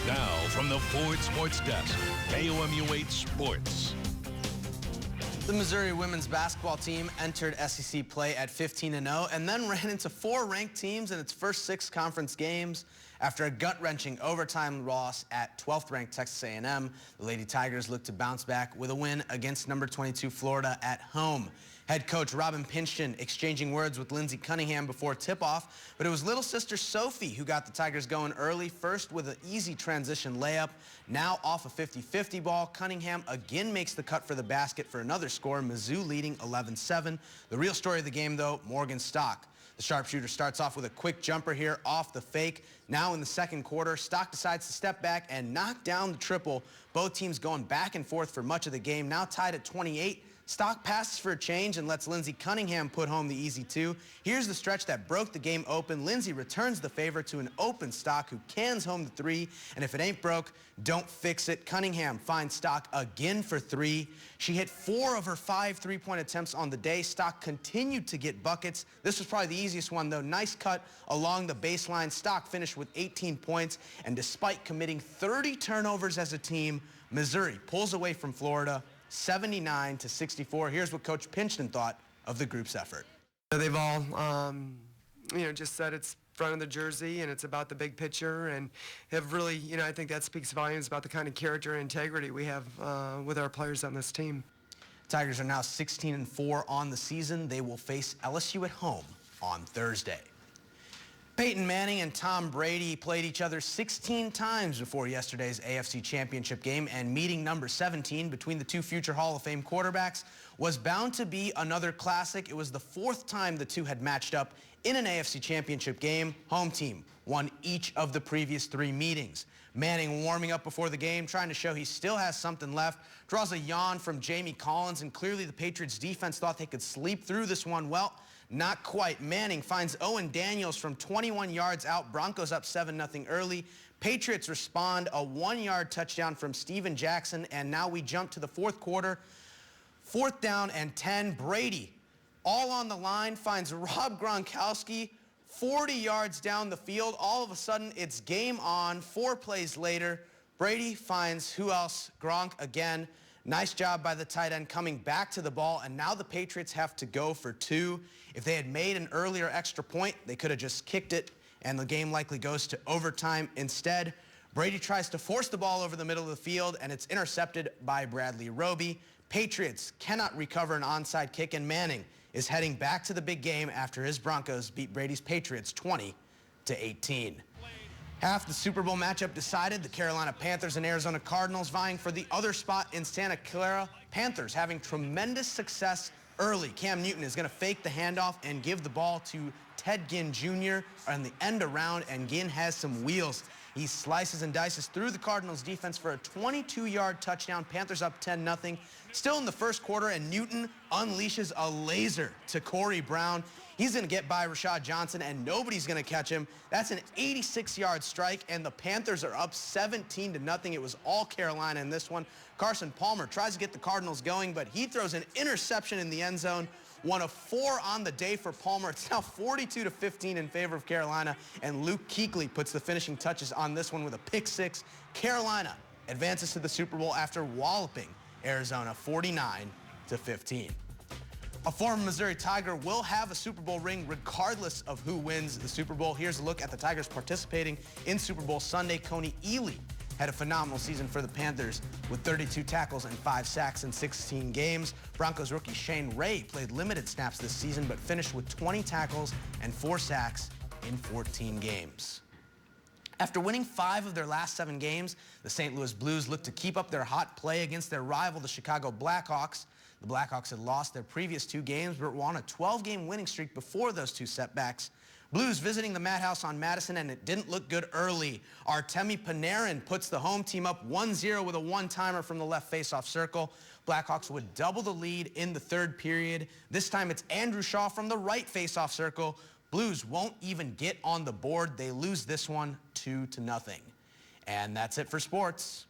Now, from the Ford Sports Desk, KOMU8 Sports. The Missouri women's basketball team entered SEC play at 15-0 and then ran into 4 ranked teams in its first 6 conference games. After a gut-wrenching overtime loss at 12th-ranked Texas A&M, the Lady Tigers look to bounce back with a win against number 22 Florida at home. Head coach Robin Pinchton exchanging words with Lindsey Cunningham before tip-off, but it was little sister Sophie who got the Tigers going early, first with an easy transition layup. Now off a 50-50 ball, Cunningham again makes the cut for the basket for another score, Mizzou leading 11-7. The real story of the game, though, Morgan Stock. The sharpshooter starts off with a quick jumper here off the fake. Now in the second quarter, Stock decides to step back and knock down the triple. Both teams going back and forth for much of the game, now tied at 28. Stock passes for a change and lets Lindsey Cunningham put home the easy 2. Here's the stretch that broke the game open. Lindsey returns the favor to an open Stock who cans home the 3. And if it ain't broke, don't fix it. Cunningham finds Stock again for 3. She hit 4 of her 5 3-point attempts on the day. Stock continued to get buckets. This was probably the easiest one, though. Nice cut along the baseline. Stock finished with 18 points. And despite committing 30 turnovers as a team, Missouri pulls away from Florida 79-64. Here's what Coach Pinchton thought of the group's effort. They've all, just said it's front of the jersey and it's about the big picture, and have really, I think that speaks volumes about the kind of character and integrity we have with our players on this team. Tigers are now 16-4 on the season. They will face LSU at home on Thursday. Peyton Manning and Tom Brady played each other 16 times before yesterday's AFC Championship game, and meeting number 17 between the two future Hall of Fame quarterbacks was bound to be another classic. It was the 4th time the two had matched up in an AFC Championship game. Home team won each of the previous 3 meetings. Manning warming up before the game, trying to show he still has something left, draws a yawn from Jamie Collins, and clearly the Patriots defense thought they could sleep through this one. Well, not quite. Manning finds Owen Daniels from 21 yards out. Broncos up 7-0 early. Patriots respond, a 1-yard touchdown from Steven Jackson, and now we jump to the 4th quarter. 4th down and 10. Brady, all on the line, finds Rob Gronkowski 40 yards down the field. All of a sudden, it's game on. 4 plays later, Brady finds who else? Gronk again. Nice job by the tight end coming back to the ball, and now the Patriots have to go for 2. If they had made an earlier extra point, they could have just kicked it, and the game likely goes to overtime. Instead, Brady tries to force the ball over the middle of the field, and it's intercepted by Bradley Roby. Patriots cannot recover an onside kick, and Manning is heading back to the big game after his Broncos beat Brady's Patriots 20-18. Half the Super Bowl matchup decided. The Carolina Panthers and Arizona Cardinals vying for the other spot in Santa Clara. Panthers having tremendous success early. Cam Newton is going to fake the handoff and give the ball to Ted Ginn Jr. on the end around, and Ginn has some wheels. He slices and dices through the Cardinals defense for a 22-yard touchdown. Panthers up 10-0. Still in the first quarter, and Newton unleashes a laser to Corey Brown. He's going to get by Rashad Johnson, and nobody's going to catch him. That's an 86-yard strike, and the Panthers are up 17-0. It was all Carolina in this one. Carson Palmer tries to get the Cardinals going, but he throws an interception in the end zone. 1 of 4 on the day for Palmer. It's now 42-15 in favor of Carolina, and Luke Kuechly puts the finishing touches on this one with a pick 6. Carolina advances to the Super Bowl after walloping Arizona 49-15. A former Missouri Tiger will have a Super Bowl ring regardless of who wins the Super Bowl. Here's a look at the Tigers participating in Super Bowl Sunday. Coney Ely had a phenomenal season for the Panthers with 32 tackles and 5 sacks in 16 games. Broncos rookie Shane Ray played limited snaps this season, but finished with 20 tackles and 4 sacks in 14 games. After winning 5 of their last 7 games, the St. Louis Blues look to keep up their hot play against their rival, the Chicago Blackhawks. The Blackhawks had lost their previous 2 games, but were on a 12-game winning streak before those 2 setbacks. Blues visiting the Madhouse on Madison, and it didn't look good early. Artemi Panarin puts the home team up 1-0 with a one-timer from the left faceoff circle. Blackhawks would double the lead in the 3rd period. This time it's Andrew Shaw from the right faceoff circle. Blues won't even get on the board. They lose this one 2-0. And that's it for sports.